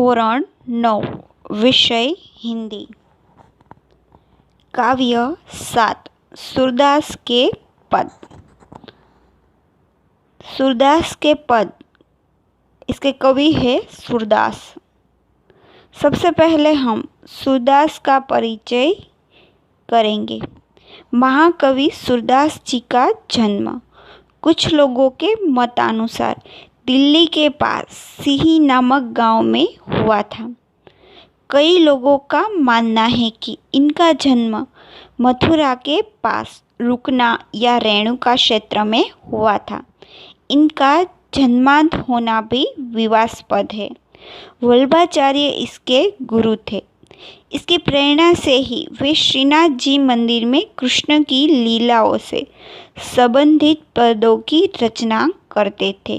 ધોરણ 9 વિષય हिंदी। काव्य 7 सूरदास के पद। सूरदास के पद, इसके कवि है सूरदास। सबसे पहले हम सूरदास का परिचय करेंगे। महाकवि सूरदास जी का जन्म कुछ लोगों के मतानुसार दिल्ली के पास सिही नामक गांव में हुआ था। कई लोगों का मानना है कि इनका जन्म मथुरा के पास रुकना या रेणुका क्षेत्र में हुआ था। इनका जन्मांत होना भी विवादास्पद है। वल्लभाचार्य इसके गुरु थे। इसकी प्रेरणा से ही वे श्रीनाथ जी मंदिर में कृष्ण की लीलाओं से संबंधित पदों की रचना करते थे।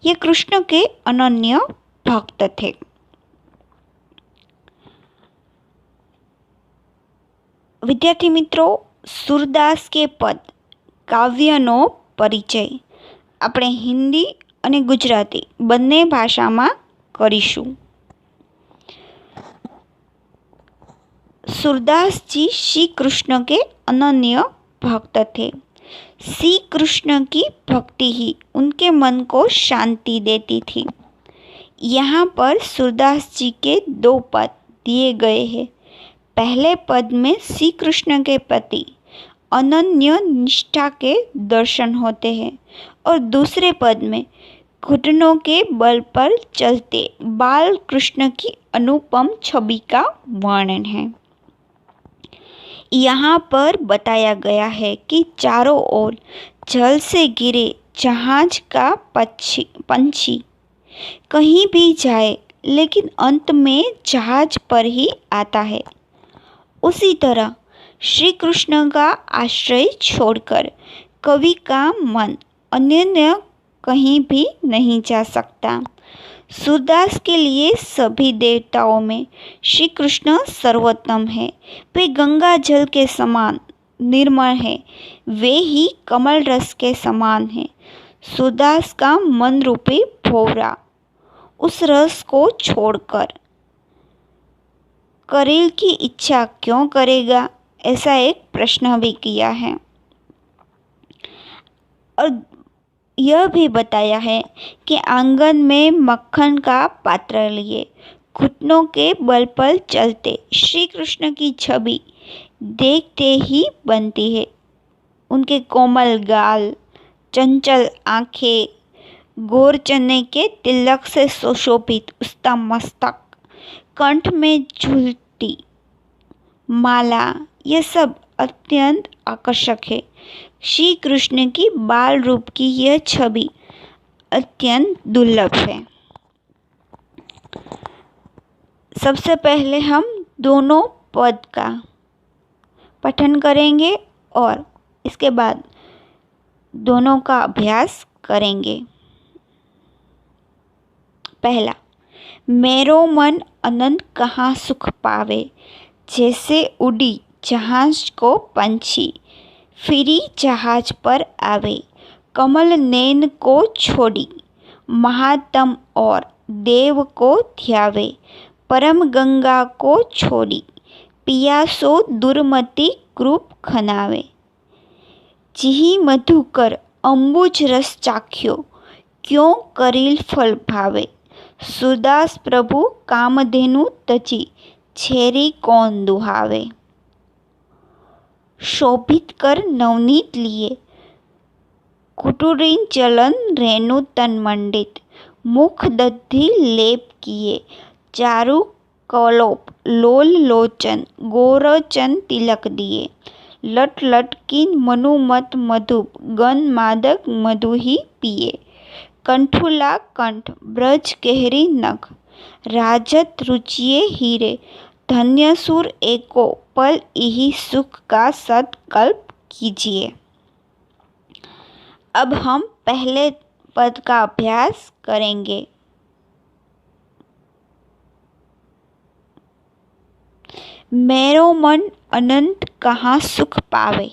ये कृष्ण के अनन्य भक्त थे। विद्यार्थी मित्रों, सूरदास के पद काव्यनो परिचय આપણે હિન્દી અને ગુજરાતી બંને ભાષામાં કરીશું। सूरदास जी श्री कृष्ण के अनन्य भक्त थे। श्री कृष्ण की भक्ति ही उनके मन को शांति देती थी। यहाँ पर सूरदास जी के 2 पद दिए गए हैं। पहले पद में श्री कृष्ण के प्रति अनन्य निष्ठा के दर्शन होते हैं और दूसरे पद में घुटनों के बल पर चलते बाल कृष्ण की अनुपम छवि का वर्णन है। यहाँ पर बताया गया है कि चारों ओर जल से घिरे जहाज का पंछी कहीं भी जाए लेकिन अंत में जहाज पर ही आता है। उसी तरह श्री कृष्ण का आश्रय छोड़कर कवि का मन अन्य कहीं भी नहीं जा सकता। सूरदास के लिए सभी देवताओं में श्री कृष्ण सर्वोत्तम है। वे गंगा जल के समान निर्मल है, वे ही कमल रस के समान है। सूरदास का मन रूपी भौरा उस रस को छोड़कर करील की इच्छा क्यों करेगा, ऐसा एक प्रश्न भी किया है। और यह भी बताया है कि आंगन में मक्खन का पात्र लिए घुटनों के बल पर चलते श्री कृष्ण की छवि देखते ही बनती है। उनके कोमल गाल, चंचल आंखें, गोर चने के तिलक से सुशोभित उसका मस्तक, कंठ में झूलती माला, यह सब अत्यंत आकर्षक है। श्री कृष्ण की बाल रूप की यह छवि अत्यंत दुर्लभ है। सबसे पहले हम दोनों पद का पठन करेंगे और इसके बाद दोनों का अभ्यास करेंगे। पहला, मेरो मन अनंत कहाँ सुख पावे, जैसे उड़ी जहाज को पंछी फिरी जहाज पर आवे। कमल नैन को छोड़ी महात्म और देव को ध्यावे। परम गंगा को छोड़ी पियासो दुर्मति कृप खनावे। जिही मधुकर अंबुज रस चाख्यो, क्यों करील फल भावे। सूरदास प्रभु कामधेनु तजी, छेरी कौन दुहावे। शोभित कर नवनीत लिए कुटुरीन चलन रेणु तन मंडित। मुख दधि लेप किए चारु कलोप लोल लोचन गोरचन तिलक दिए। लट लटकीन मनुमत मधुप गन मादक मधु ही पिए। कंठुला कंठ ब्रज केहरी नख, राजत रुचिए हीरे। धन्य सुर एको पल यही सुख का सत्कल्प कीजिए। अब हम पहले पद का अभ्यास करेंगे। मेरो मन अनंत कहाँ सुख पावे।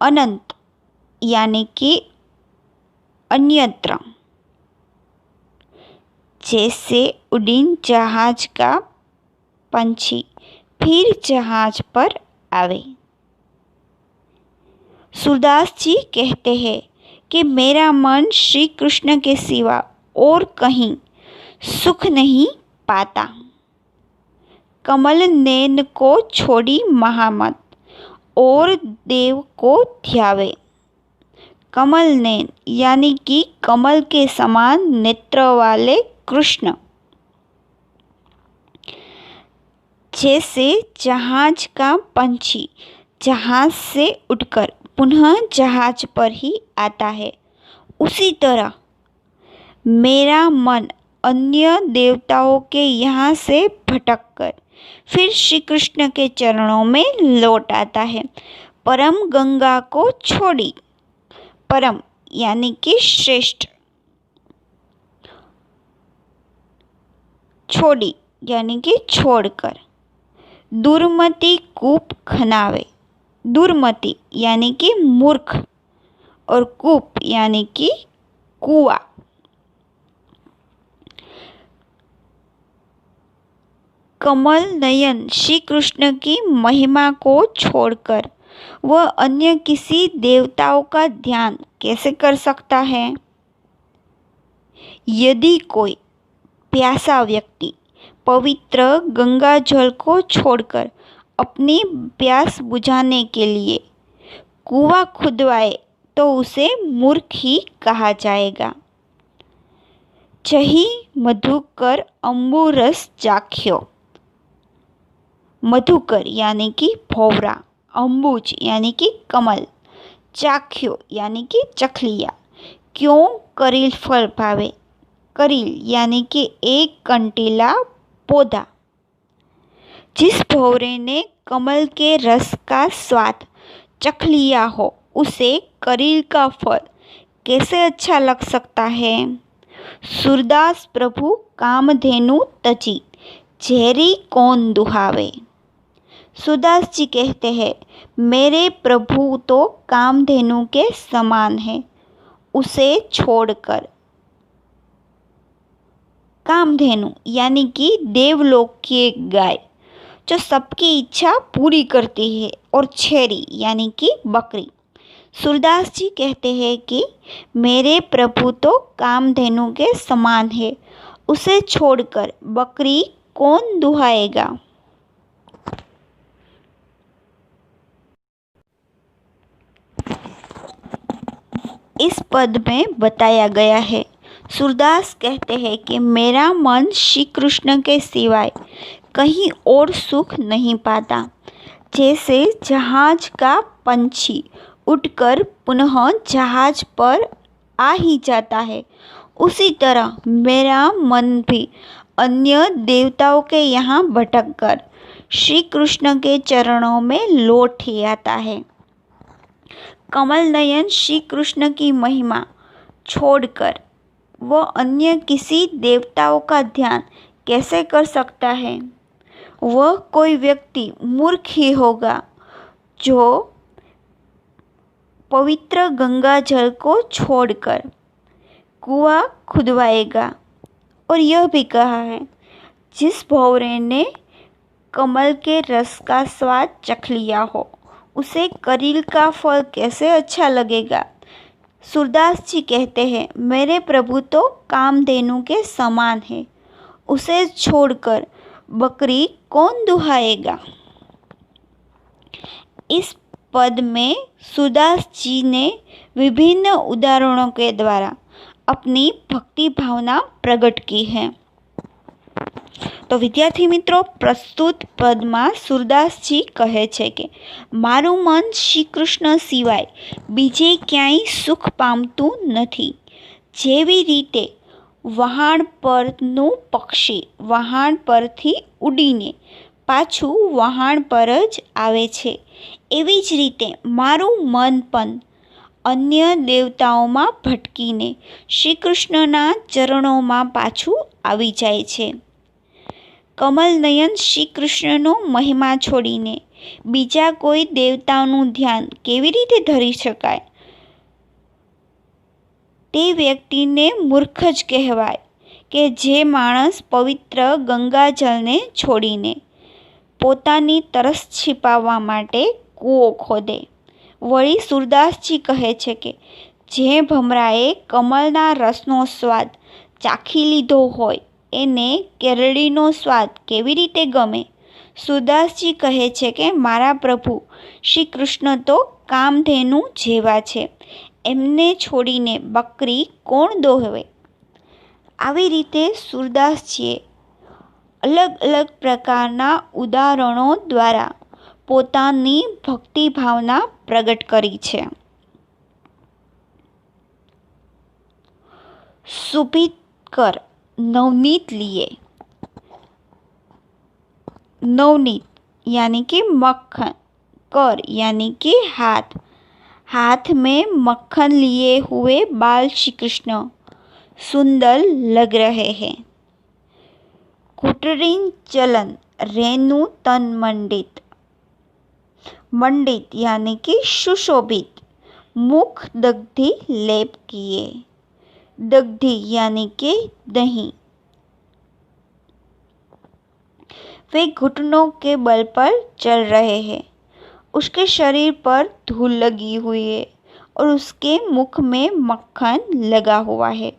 अनंत यानी कि अन्यत्र। जैसे उड़ीन जहाज का पंछी फिर जहाज पर आवे। सूरदास जी कहते हैं कि मेरा मन श्री कृष्ण के सिवा और कहीं सुख नहीं पाता। कमल नैन को छोड़ी महामत और देव को ध्यावे। कमल नैन यानी कि कमल के समान नेत्र वाले कृष्ण, जैसे जहाज का पंछी जहाज से उड़कर पुनः जहाज पर ही आता है, उसी तरह मेरा मन अन्य देवताओं के यहाँ से भटककर फिर श्री कृष्ण के चरणों में लौट आता है। परम गंगा को छोड़ी, परम यानी कि श्रेष्ठ, छोड़ी यानी कि छोड़कर, दुर्मति कूप खनावे। दुर्मति यानी कि मूर्ख और कूप यानी कि कुआं। कमल नयन श्री कृष्ण की महिमा को छोड़कर वह अन्य किसी देवताओं का ध्यान कैसे कर सकता है? यदि कोई प्यासा व्यक्ति पवित्र गंगा जल को छोड़कर अपनी प्यास बुझाने के लिए कुआं खुदवाए तो उसे मूर्ख ही कहा जाएगा। चही मधुकर अम्बु रस चाख्यो। मधुकर यानी कि भौरा, अम्बुज यानी कि कमल, चाख्यो यानी कि चखलिया। क्यों करील फल भावे। करील यानी कि एक कंटीला पौधा। जिस भौरे ने कमल के रस का स्वाद चख लिया हो उसे करील का फल कैसे अच्छा लग सकता है? सूरदास प्रभु कामधेनु तजी झेरी कौन दुहावे। सूरदास जी कहते हैं मेरे प्रभु तो कामधेनु के समान है, उसे छोड़कर। कामधेनु यानी कि देवलोक की एक गाय जो सबकी इच्छा पूरी करती है, और छेरी यानी कि बकरी। सूरदास जी कहते हैं कि मेरे प्रभु तो कामधेनु के समान है, उसे छोड़कर बकरी कौन दुहाएगा। इस पद में बताया गया है, सूरदास कहते हैं कि मेरा मन श्री कृष्ण के सिवाय कहीं और सुख नहीं पाता। जैसे जहाज का पंछी उड़कर पुनः जहाज पर आ ही जाता है, उसी तरह मेरा मन भी अन्य देवताओं के यहाँ भटककर श्री कृष्ण के चरणों में लौट ही आता है। कमल नयन श्री कृष्ण की महिमा छोड़कर वह अन्य किसी देवताओं का ध्यान कैसे कर सकता है? वह कोई व्यक्ति मूर्ख ही होगा जो पवित्र गंगा जल को छोड़कर कुआं खुदवाएगा। और यह भी कहा है जिस भौरे ने कमल के रस का स्वाद चख लिया हो उसे करील का फल कैसे अच्छा लगेगा। सूरदास जी कहते हैं मेरे प्रभु तो कामधेनु के समान है, उसे छोड़कर बकरी कौन दुहाएगा। इस पद में सूरदास जी ने विभिन्न उदाहरणों के द्वारा अपनी भक्ति भावना प्रकट की है। तो विद्यार्थी मित्रों, प्रस्तुत पदમાં सूरदासजी કહે છે કે મારું મન શ્રી કૃષ્ણ સિવાય બીજે ક્યાંય સુખ પામતું નથી। જેવી રીતે વહાણ પરનું પક્ષી વહાણ પરથી ઉડીને પાછું વહાણ પર જ આવે છે, એવી જ રીતે મારું મન પણ अन्य देवताओं भटकीने श्री कृष्णना चरणों पाछू आवी जाय छे। कमल नयन श्री कृष्णनो महिमा छोड़ीने बीजा कोई देवताओं ध्यान केवी रीते धरी शकाय? ते व्यक्ति ने मूर्ख ज कहेवाय, કે જે માણસ પવિત્ર ગંગાજળને છોડીને પોતાની તરસ छिपाવવા માટે કૂવો ખોદે. વળી સૂરદાસજી કહે છે કે જે ભમરાએ કમળના રસનો સ્વાદ ચાખી લીધો હોય એને કેરડીનો સ્વાદ કેવી રીતે ગમે? સૂરદાસજી કહે છે કે મારા પ્રભુ શ્રી કૃષ્ણ તો કામધેનુ જેવા છે, એમને છોડીને બકરી કોણ દોહવે? આવી રીતે સૂરદાસજીએ અલગ અલગ પ્રકારના ઉદાહરણો દ્વારા પોતાની ભક્તિભાવના પ્રગટ કરી છે. સુભિત કર नवनीत लिए. नवनीत यानी कि मक्खन, कर यानी कि हाथ, हाथ में मक्खन लिए हुए बाल श्री कृष्ण सुंदर लग रहे हैं. कुटरीन चलन रेणु तन मंडित, मंडित यानी कि सुशोभित, मुख दग्धि लेप किए. दग्धि यानी कि दही. वे घुटनों के बल पर चल रहे हैं. उसके शरीर पर धूल लगी हुई है और उसके मुख में मक्खन लगा हुआ है.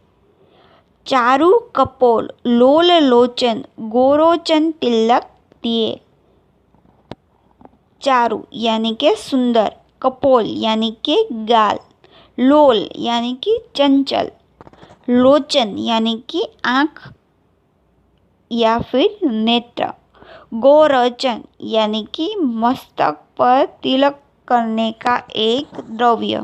चारु कपोल लोल लोचन गोरोचन तिलक दिए. चारु यानी के सुंदर, कपोल यानी के गाल, लोल यानी कि चंचल, लोचन यानी कि आँख या फिर नेत्र, गोरचन यानी कि मस्तक पर तिलक करने का एक द्रव्य.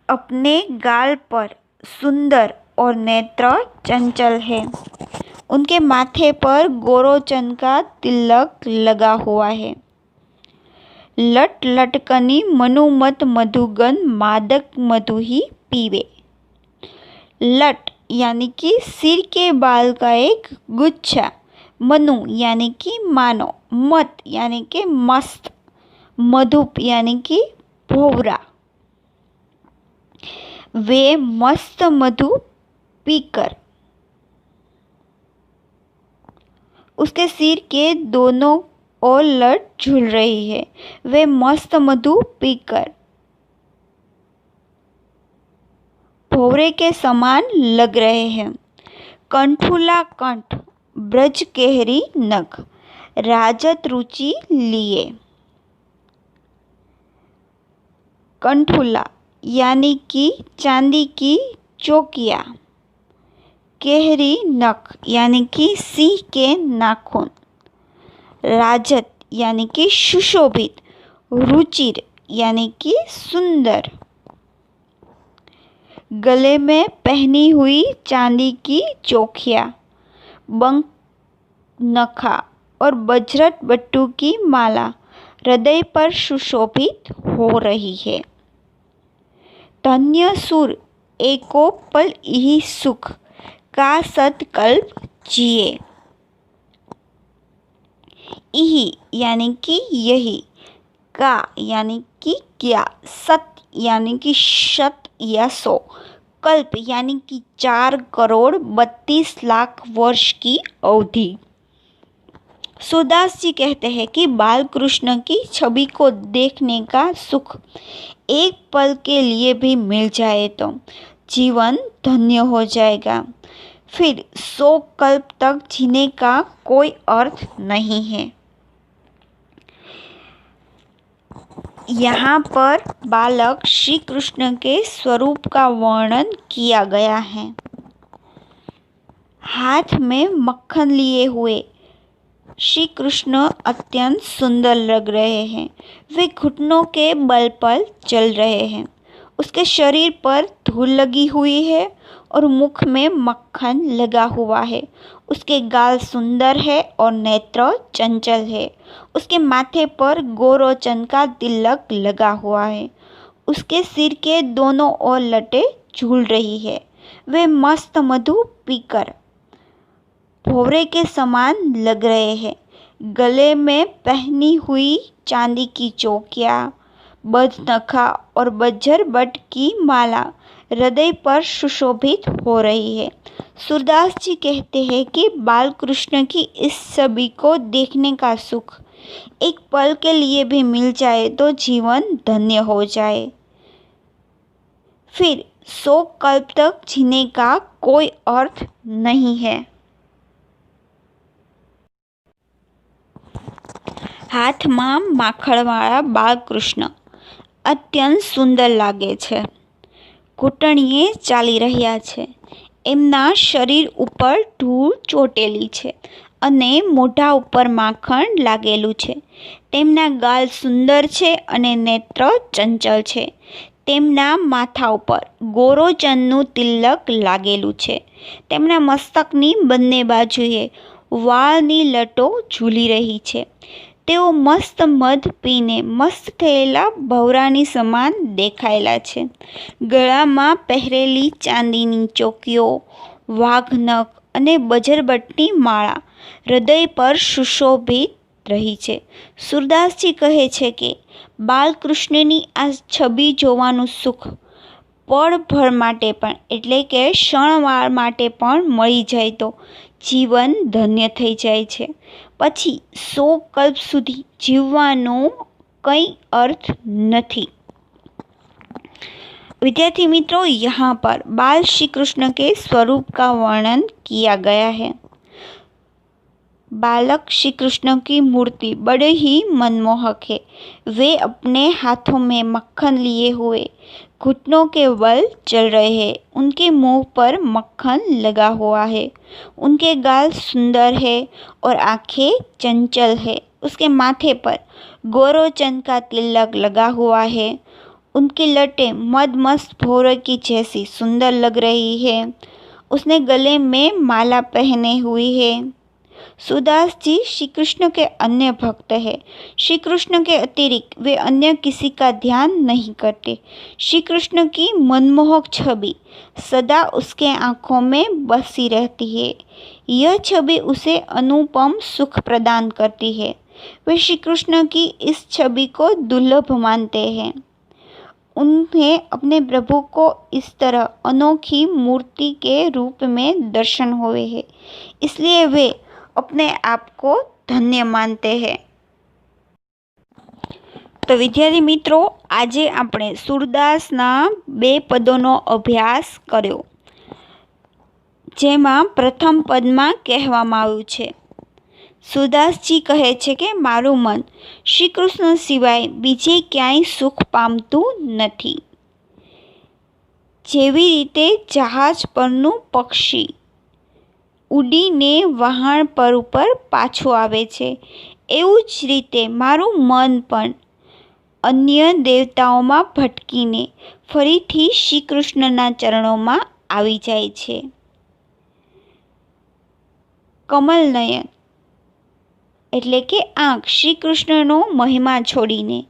अपने गाल पर सुंदर और नेत्र चंचल है. उनके माथे पर गोरोचन का तिलक लगा हुआ है. लट लटकनी मनुमत मधुगन मादक मधु ही पीवे. लट यानी कि सिर के बाल का एक गुच्छा, मनु यानी कि मानो, मत यानी कि मस्त, मधुप यानी कि भोवरा. वे मस्त मधु पीकर उसके सिर के दोनों ओर लट झूल रही है. वे मस्त मधु पीकर भौरे के समान लग रहे हैं. कंठुला कंठ ब्रज केहरी नख राजत रुचि लिए. कंठुला यानी कि चांदी की चौकिया. केहरी नख यानी कि सिंह के नाखून. राजत यानी कि सुशोभित. रुचिर यानी कि सुंदर. गले में पहनी हुई चांदी की चौखिया, बंक नखा और बजरट बट्टू की माला हृदय पर सुशोभित हो रही है. धन्य सुर एको पल यही सुख का सतकल्प जिए. यही यानी कि यही, का यानी कि क्या, सत यानी कि शत या 100, कल्प यानी कि 4,32,00,000 वर्ष की अवधि. सूरदास जी कहते हैं कि बाल कृष्ण की छवि को देखने का सुख एक पल के लिए भी मिल जाए तो जीवन धन्य हो जाएगा. फिर 100 कल्प तक जीने का कोई अर्थ नहीं है. यहाँ पर बालक श्री कृष्ण के स्वरूप का वर्णन किया गया है. हाथ में मक्खन लिए हुए श्री कृष्ण अत्यंत सुंदर लग रहे हैं. वे घुटनों के बल पर चल रहे हैं. उसके शरीर पर धूल लगी हुई है और मुख में मक्खन लगा हुआ है. उसके गाल सुंदर है और नेत्र चंचल है. उसके माथे पर गोरोचन का तिलक लगा हुआ है. उसके सिर के दोनों ओर लटें झूल रही है. वे मस्त मधु पीकर भौरे के समान लग रहे हैं. गले में पहनी हुई चांदी की चौकिया, बदनखा और बज्जर बट की माला हृदय पर सुशोभित हो रही है। सूरदास जी कहते हैं कि बाल कृष्ण की इस छवि को देखने का सुख एक पल के लिए भी मिल जाए तो जीवन धन्य हो जाए, फिर 100 कल्प तक जीने का कोई अर्थ नहीं है। હાથમાં માખણવાળા બાલકૃષ્ણ અત્યંત સુંદર લાગે છે. ઘૂંટણીએ ચાલી રહ્યા છે. એમના શરીર ઉપર ધૂળ ચોટેલી છે અને મોઢા ઉપર માખણ લાગેલું છે. તેમના ગાલ સુંદર છે અને નેત્ર ચંચળ છે. તેમના માથા ઉપર ગોરોચનનું તિલક લાગેલું છે. તેમના મસ્તકની બંને બાજુએ વાળની લટો ઝૂલી રહી છે. તેઓ મસ્ત મધ પીને મસ્ત થયેલા ભવરાની સમાન દેખાયેલા છે. ગળામાં પહેરેલી ચાંદીની ચોકીઓ, વાઘનખ અને બજરબટની માળા હૃદય પર સુશોભિત રહી છે. સૂરદાસજી કહે છે કે બાલકૃષ્ણની આ છબી જોવાનું સુખ પળભર માટે પણ એટલે કે ક્ષણવાર માટે પણ મળી જાય તો જીવન ધન્ય થઈ જાય છે. પછી 100 કલ્પ સુધી જીવવાનો કંઈ अर्थ नहीं। विद्यार्थी मित्रों, यहाँ पर बाल श्री कृष्ण के स्वरूप का वर्णन किया गया है। बालक श्री कृष्ण की मूर्ति बड़े ही मनमोहक है। वे अपने हाथों में मक्खन लिए हुए घुटनों के बल चल रहे हैं। उनके मुंह पर मक्खन लगा हुआ है। उनके गाल सुंदर है और आंखें चंचल है। उसके माथे पर गोरोचन का तिलक लगा हुआ है। उनकी लटें मदमस्त भौरे की जैसी सुंदर लग रही है। उसने गले में माला पहने हुई है। सूरदास जी श्री कृष्ण के अन्य भक्त हैं। श्री कृष्ण के अतिरिक्त वे अन्य किसी का ध्यान नहीं करते। श्री कृष्ण की मनमोहक छवि सदा उसके आँखों में बसी रहती है। यह छवि उसे अनुपम सुख प्रदान करती है। वे श्री कृष्ण की इस छवि को दुर्लभ मानते हैं। उन्हें अपने प्रभु को इस तरह अनोखी मूर्ति के रूप में दर्शन हुए हैं, इसलिए वे अपने आप को धन्य मानते हैं। तो विद्यार्थी मित्रों, आजे आपणे सूरदासना 2 पदों अभ्यास कर्यो, जेमां प्रथम पदमां कहेवामां आव्युं छे, सूरदास जी कहे छे के मारू मन श्री कृष्ण सिवाय बीजे क्यांय सुख पामतुं नथी। जेवी रीते जहाज परनुं पक्षी उડીને વહાણ પર ઉપર પાછું આવે છે, એવું જ રીતે મારું મન પણ અન્ય દેવતાઓમાં ભટકીને ફરીથી શ્રી કૃષ્ણના ચરણોમાં આવી જાય છે। કમલનયન એટલે કે આંખ શ્રી કૃષ્ણનો મહિમા છોડીને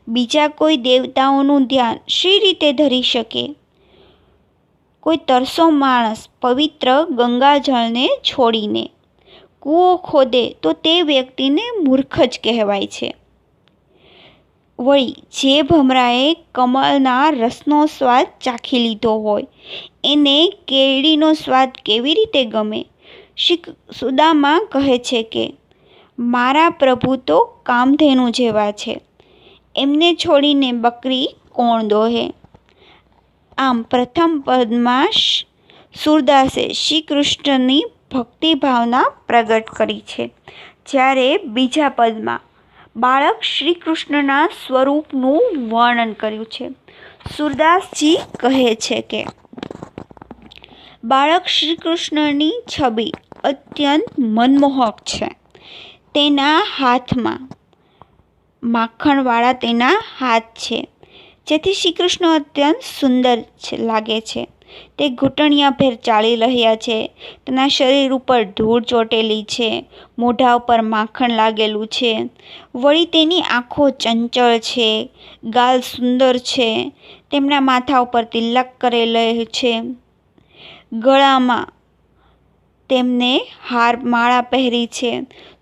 બીજા કોઈ દેવતાઓનું ધ્યાન શી રીતે ધરી શકે? कोई तरसो माणस पवित्र गंगाजल ने छोड़ीने कूओ खोदे तो ते व्यक्ति ने मूर्ख ज कहेवाय छे। वळी जे भमराए कमलना रसनो स्वाद चाखी लीधो होय एने केळीनो स्वाद केवी रीते गमे? श्री सुदामा कहे छे के मारा प्रभु तो कामधेनु जेवा छे, एमने छोड़ीने बकरी कोण दोहे? आम प्रथम पद में सूरदासे श्री कृष्णनी भक्ति भावना प्रगट करी छे, ज्यारे बीजा पद में बालक श्री कृष्णना स्वरूपनुं वर्णन कर्युं छे। सूरदास जी कहे छे के बालक श्री कृष्णनी छवि अत्यंत मनमोहक छे। तेना हाथ में माखणवाळा तेना हाथ छे, जेथी श्री कृष्ण अत्यंत सुंदर लागे छे। ते घूंटणिया भेर चाली रह्या छे। तेना शरीर उपर धूळ ચોટેલી छे। मोढा उपर माखण लागेलुं छे। वળી तेनी आँखो चंचल छे। गाल सुंदर छे। तेमना माथा उपर तिलक करेलो छे। गळामां तेमने हार माळा पहेरी छे।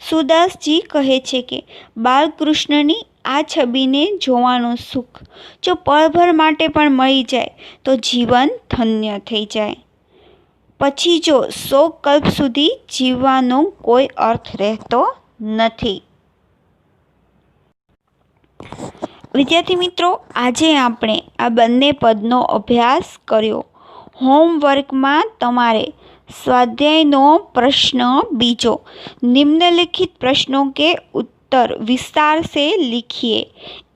सूरदास जी कहे छे के बालकृष्णनी આ છબીને જોવાનું સુખ જો પળભર માટે પણ મળી જાય તો જીવન ધન્ય થઈ જાય. પછી જો 100 કલ્પ સુધી જીવવાનો કોઈ અર્થ રહેતો નથી. વિદ્યાર્થી મિત્રો, આજે આપણે આ બંને પદનો અભ્યાસ કર્યો. હોમવર્કમાં તમારે સ્વાધ્યાયનો પ્રશ્ન બીજો, निम्नलिखित प्रश्नों के उत्तर विस्तार से लिखिए.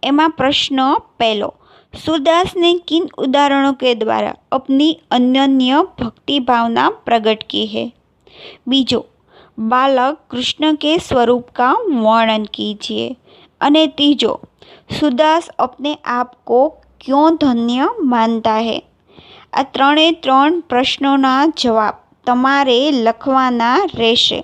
एमा प्रश्न पहलो, सूरदास ने किन उदाहरणों के द्वारा अपनी अनन्य भक्ति भावना प्रकट की है. बीजो, बालक कृष्ण के स्वरूप का वर्णन कीजिए. અને तीजो, सूरदास अपने आप को क्यों धन्य मानता है. આ ત્રણે ત્રણ પ્રશ્નોના જવાબ તમારે લખવાના રહેશે.